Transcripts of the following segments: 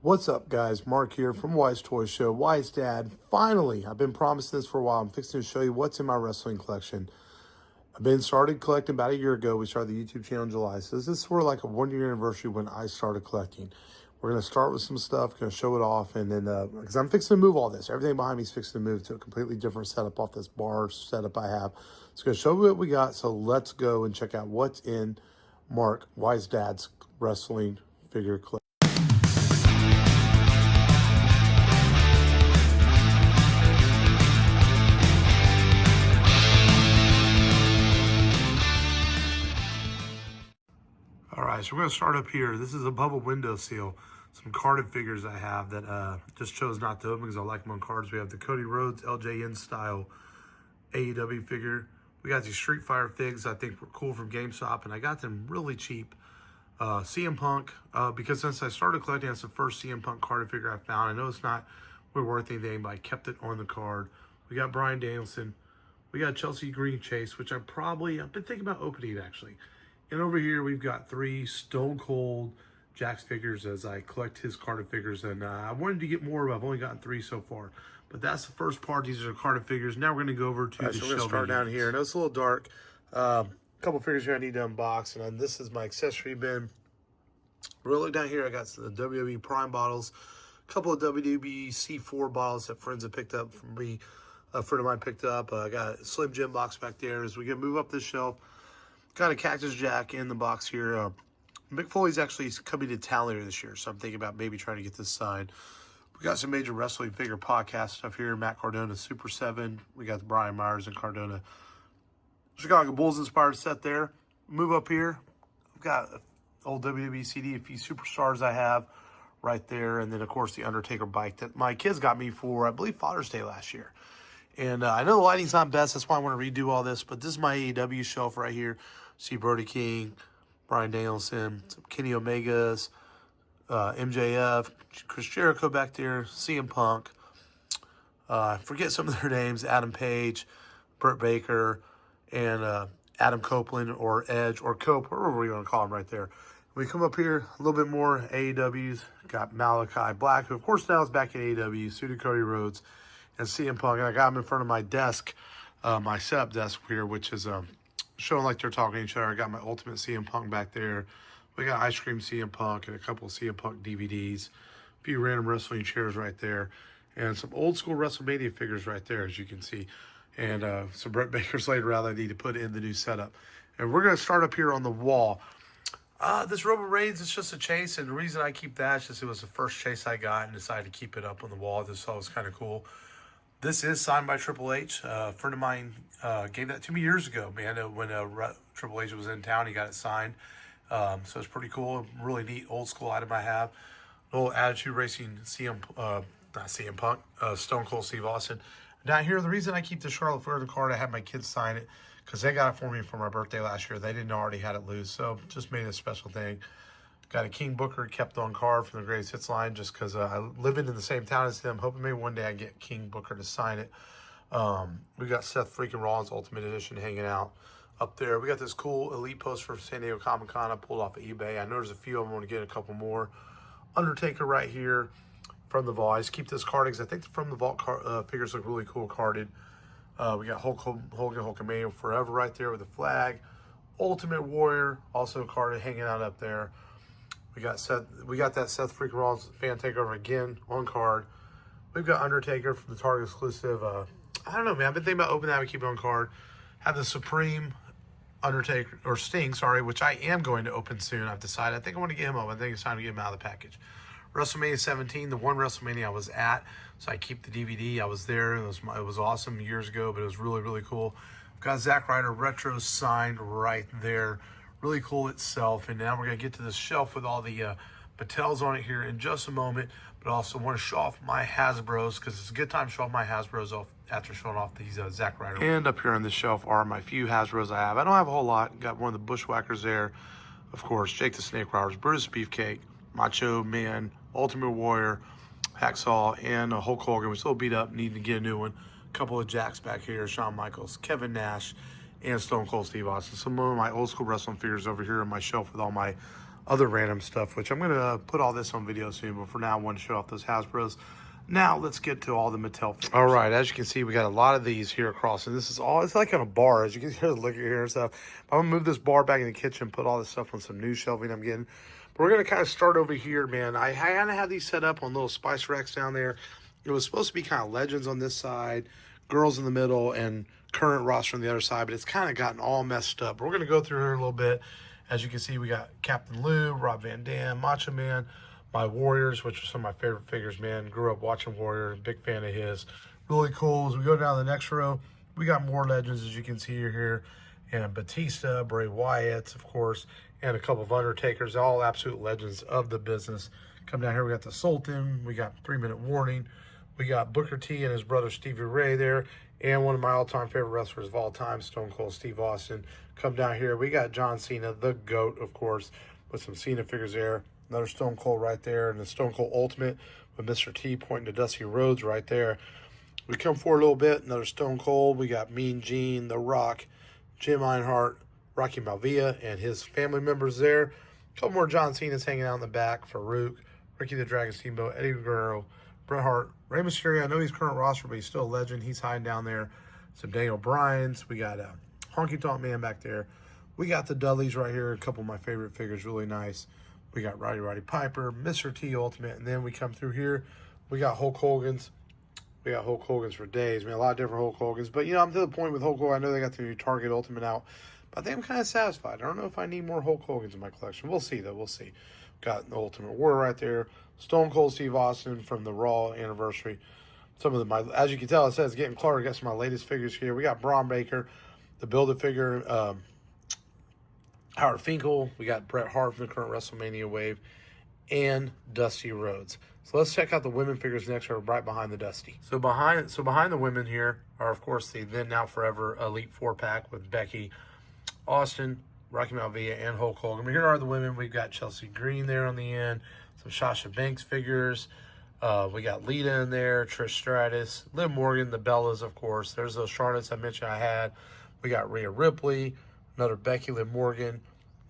What's up, guys? Mark here from Wise Toy Show. Wise Dad. Finally, I've been promising this for a while. I'm fixing to show you what's in my wrestling collection. I've been started collecting about a year ago. We started the YouTube channel in July. So this is sort of like a 1 year anniversary when I started collecting. We're going to start with some stuff, going to show it off, and then, because I'm fixing to move all this. Everything behind me is fixing to move to a completely different setup off this bar setup I have. It's going to show you what we got. So let's go and check out what's in Mark Wise Dad's wrestling figure collection. All right, so we're going to start up here. This is above a window seal. Some carded figures I have that just chose not to open because I like them on cards. We have the Cody Rhodes LJN style AEW figure. We got these Street Fighter figs I think were cool from GameStop, and I got them really cheap. CM Punk, because since I started collecting, that's the first CM Punk carded figure I found. I know it's not really worth anything, but I kept it on the card. We got Bryan Danielson. We got Chelsea Green Chase, which I've been thinking about opening actually. And over here, we've got 3 Stone Cold Jax figures as I collect his carded figures. And I wanted to get more, but I've only gotten 3 so far. But that's the first part. These are carded figures. Now we're going to go over to the shelving. We're going to start down here. I know it's a little dark. A couple figures here I need to unbox. And then this is my accessory bin. We're looking down here. I got the WWE Prime bottles. A couple of WWE C4 bottles that friends have picked up from me. A friend of mine picked up. I got a Slim Jim box back there. As we can move up this shelf, got a Cactus Jack in the box here. Mick Foley's actually coming to town later this year, so I'm thinking about maybe trying to get this signed. We got some major wrestling figure podcast stuff here. Matt Cardona, Super 7. We got the Brian Myers and Cardona Chicago Bulls inspired set there. Move up here. I've got an old WWE CD, a few superstars I have right there. And then, of course, the Undertaker bike that my kids got me for, I believe, Father's Day last year. And I know the lighting's not best. That's why I want to redo all this. But this is my AEW shelf right here. See Brody King, Bryan Danielson, some Kenny Omegas, MJF, Chris Jericho back there, CM Punk. I forget some of their names. Adam Page, Britt Baker, and Adam Copeland or Edge or Cope, whatever we want to call him right there. We come up here, a little bit more AEWs. Got Malachi Black, who of course now is back in AEW, suited Cody Rhodes, and CM Punk. And I got him in front of my desk, my setup desk here, which is showing like they're talking to each other. I got my Ultimate CM Punk back there. We got Ice Cream CM Punk and a couple of CM Punk DVDs. A few random wrestling chairs right there. And some old school WrestleMania figures right there, as you can see. And some Brett Baker's later out I need to put in the new setup. And we're going to start up here on the wall. This Roman Reigns, it's just a chase. And the reason I keep that is just it was the first chase I got and decided to keep it up on the wall. I just thought it was kind of cool. This is signed by Triple H. A friend of mine gave that to me years ago, man. When Triple H was in town, he got it signed. So it's pretty cool. Really neat old school item I have. An old Attitude Racing not CM Punk, Stone Cold Steve Austin. Down here, the reason I keep the Charlotte Flair card, I had my kids sign it because they got it for me for my birthday last year. They didn't already had it loose, so just made it a special thing. Got a King Booker kept on card from the Greatest Hits line just because I live in the same town as them. Hoping maybe one day I get King Booker to sign it. We got Seth freaking Rollins Ultimate Edition hanging out up there. We got this cool Elite poster from San Diego Comic Con I pulled off of eBay. I know there's a few of them. I want to get a couple more. Undertaker right here from the vault. I just keep this card because I think the From the Vault figures look really cool carded. We got Hogan, Hulkamania Forever right there with the flag. Ultimate Warrior also carded hanging out up there. We got that Seth freaking Rollins fan takeover again on card. We've got Undertaker from the Target exclusive. I don't know, man. I've been thinking about opening that and keep it on card. Have the Supreme Undertaker or Sting, sorry, which I am going to open soon. I've decided. I think I want to get him up. I think it's time to get him out of the package. WrestleMania 17, the one WrestleMania I was at, so I keep the DVD. I was there. It was awesome years ago, but it was really, really cool. Got Zack Ryder Retro signed right there. Really cool itself. And now we're going to get to this shelf with all the Pattels on it here in just a moment. But I also want to show off my Hasbros because it's a good time to show off my Hasbros off after showing off these Zack Ryder. And up here on this shelf are my few Hasbros I have. I don't have a whole lot. Got one of the Bushwhackers there. Of course, Jake the Snake Roberts, Brutus Beefcake, Macho Man, Ultimate Warrior, Hacksaw, and Hulk Hogan. We're still beat up, needing to get a new one. A couple of Jacks back here, Shawn Michaels, Kevin Nash, and Stone Cold Steve Austin. Some of my old school wrestling figures over here on my shelf with all my other random stuff, which I'm going to put all this on video soon. But for now, I want to show off those Hasbros. Now, let's get to all the Mattel figures. All right, as you can see, we got a lot of these here across. And this is all, it's like on a bar. As you can hear the liquor here and stuff. I'm going to move this bar back in the kitchen, put all this stuff on some new shelving I'm getting. But we're going to kind of start over here, man. I kind of have these set up on little spice racks down there. It was supposed to be kind of legends on this side, girls in the middle, and current roster on the other side. But it's kind of gotten all messed up. But we're going to go through here a little bit. As you can see, we got Captain Lou, Rob Van Dam, Macho Man, my Warriors, which are some of my favorite figures, man. Grew up watching Warriors, big fan of his. Really cool. As we go down the next row, we got more legends, as you can see here. And Batista, Bray Wyatt, of course, and a couple of Undertakers, all absolute legends of the business. Come down here, we got the Sultan, we got 3 Minute Warning, we got Booker T and his brother Stevie Ray there, and one of my all-time favorite wrestlers of all time, Stone Cold Steve Austin. Come down here, we got John Cena, the GOAT, of course, with some Cena figures there. Another Stone Cold right there, and the Stone Cold Ultimate with Mr. T pointing to Dusty Rhodes right there. We come forward a little bit, another Stone Cold. We got Mean Gene, The Rock, Jim Einhart, Rocky Maivia, and his family members there. A couple more John Cena's hanging out in the back. Farouk, Ricky the Dragon Steamboat, Eddie Guerrero, Bret Hart, Rey Mysterio. I know he's current roster, but he's still a legend. He's hiding down there. Some Daniel Bryans. We got Honky Tonk Man back there. We got the Dudleys right here. A couple of my favorite figures, really nice. We got Roddy Piper, Mr. T Ultimate, and then we come through here. We got Hulk Hogan's. We got Hulk Hogan's for days. I mean, a lot of different Hulk Hogan's. But, you know, I'm to the point with Hulk Hogan. I know they got the new Target Ultimate out. But I think I'm kind of satisfied. I don't know if I need more Hulk Hogan's in my collection. We'll see, though. We'll see. Got the Ultimate Warrior right there. Stone Cold Steve Austin from the Raw anniversary. Some of them, as you can tell, it says Getting Clark. I got some of my latest figures here. We got Braun Baker, the Build-A-Figure, Howard Finkel. We got Bret Hart from the current WrestleMania wave, and Dusty Rhodes. So let's check out the women figures next, or right behind the Dusty. So behind the women here are, of course, the then now forever Elite 4-pack with Becky, Austin, Rocky Maivia, and Hulk Hogan. But here are the women. We've got Chelsea Green there on the end, some Sasha Banks figures. We got Lita in there, Trish Stratus, Liv Morgan, the Bellas, of course. There's those Charlottes I mentioned I had. We got Rhea Ripley, another Becky, Liv Morgan,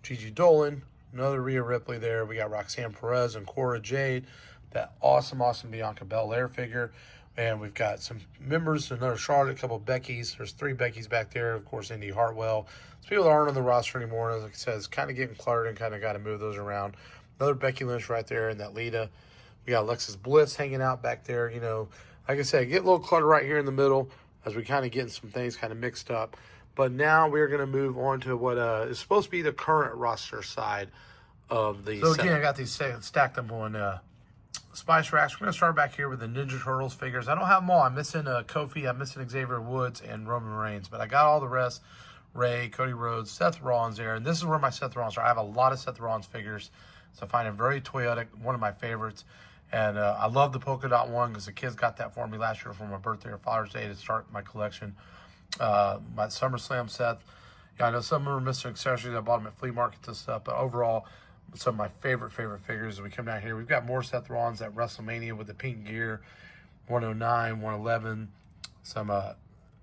Gigi Dolan, another Rhea Ripley there. We got Roxanne Perez and Cora Jade, that awesome Bianca Belair figure. And we've got some members, another Charlotte, a couple of Beckys. There's 3 Beckys back there. Of course, Indy Hartwell. Some people that aren't on the roster anymore. As I said, it's kind of getting cluttered and kind of got to move those around. Another Becky Lynch right there and that Lita. We got Alexis Bliss hanging out back there. You know, like I said, get a little clutter right here in the middle as we kind of getting some things kind of mixed up. But now we're going to move on to what is supposed to be the current roster side of the So again, I got these stacked up on Spice Racks. We're going to start back here with the Ninja Turtles figures. I don't have them all. I'm missing Kofi, I'm missing Xavier Woods, and Roman Reigns. But I got all the rest. Ray, Cody Rhodes, Seth Rollins there. And this is where my Seth Rollins are. I have a lot of Seth Rollins figures. So I find him very Toyotic, one of my favorites. And I love the polka dot one because the kids got that for me last year for my birthday or Father's Day to start my collection. My SummerSlam Seth. Yeah, I know some of them are missing accessories. I bought them at flea markets and stuff. But overall, some of my favorite figures. As we come down here, we've got more Seth Rollins at WrestleMania with the pink gear, 109, 111, some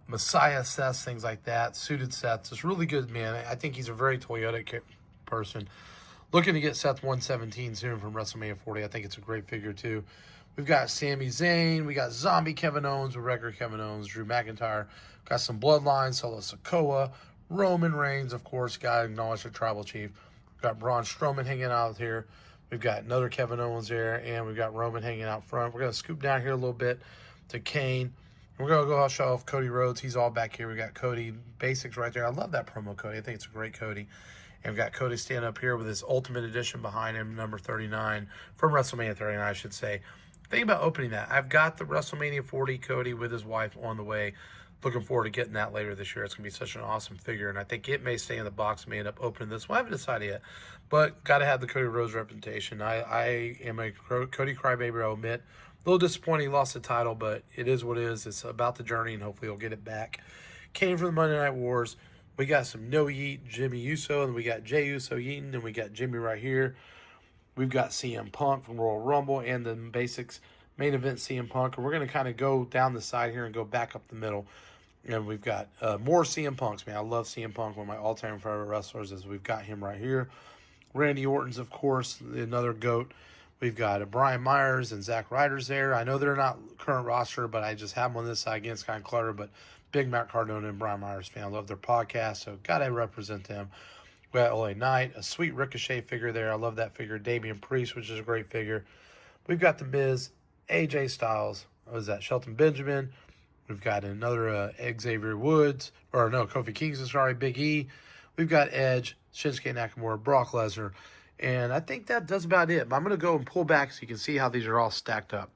Messiah sets, things like that, suited sets. It's really good, man. I think he's a very Toyota person. Looking to get Seth 117 soon from WrestleMania 40. I think it's a great figure, too. We've got Sami Zayn. We got Zombie Kevin Owens with regular Kevin Owens, Drew McIntyre. Got some Bloodline, Solo Sikoa, Roman Reigns, of course. Got to acknowledge the Tribal Chief. We've got Braun Strowman hanging out here. We've got another Kevin Owens there, and we've got Roman hanging out front. We're going to scoop down here a little bit to Kane. We're going to go show off Cody Rhodes. He's all back here. We got Cody Basics right there. I love that promo Cody. I think it's a great Cody. And we've got Cody standing up here with his Ultimate Edition behind him, number 39, from WrestleMania 39, I should say. Think about opening that. I've got the WrestleMania 40 Cody with his wife on the way. Looking forward to getting that later this year. It's going to be such an awesome figure, and I think it may stay in the box. May end up opening this one. I haven't decided yet, but got to have the Cody Rhodes representation. I am a Cody crybaby, I'll admit. A little disappointing he lost the title, but it is what it is. It's about the journey, and hopefully he'll get it back. Came from the Monday Night Wars. We got some No Yeet, Jimmy Uso, and we got Jey Uso yeeting, and we got Jimmy right here. We've got CM Punk from Royal Rumble and the Basics main event CM Punk. And we're going to kind of go down the side here and go back up the middle. And we've got more CM Punks, man. I love CM Punk, one of my all-time favorite wrestlers, as we've got him right here. Randy Orton's, of course, another GOAT. We've got Brian Myers and Zack Ryder's there. I know they're not current roster, but I just have them on this side against kind of clutter. But big Matt Cardona and Brian Myers fan. I love their podcast, so got to represent them. We got LA Knight, a sweet Ricochet figure there. I love that figure. Damian Priest, which is a great figure. We've got The Miz, AJ Styles. What was that? Shelton Benjamin. We've got another Xavier Woods. Or no, Kofi Kingston, sorry. Big E. We've got Edge, Shinsuke Nakamura, Brock Lesnar. And I think that does about it. But I'm going to go and pull back so you can see how these are all stacked up.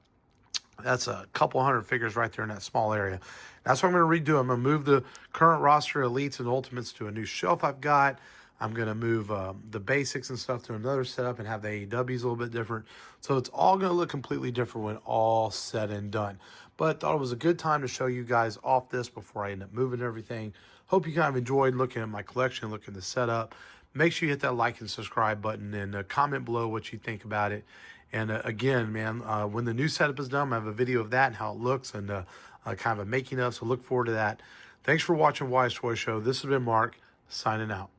That's a couple hundred figures right there in that small area. That's what I'm going to redo. I'm going to move the current roster elites and ultimates to a new shelf I've got. I'm going to move the basics and stuff to another setup and have the AEWs a little bit different. So it's all going to look completely different when all said and done. But thought it was a good time to show you guys off this before I end up moving everything. Hope you kind of enjoyed looking at my collection, looking at the setup. Make sure you hit that like and subscribe button and comment below what you think about it. And again, man, when the new setup is done, I have a video of that and how it looks and kind of a making of. So look forward to that. Thanks for watching Wise Toy Show. This has been Mark, signing out.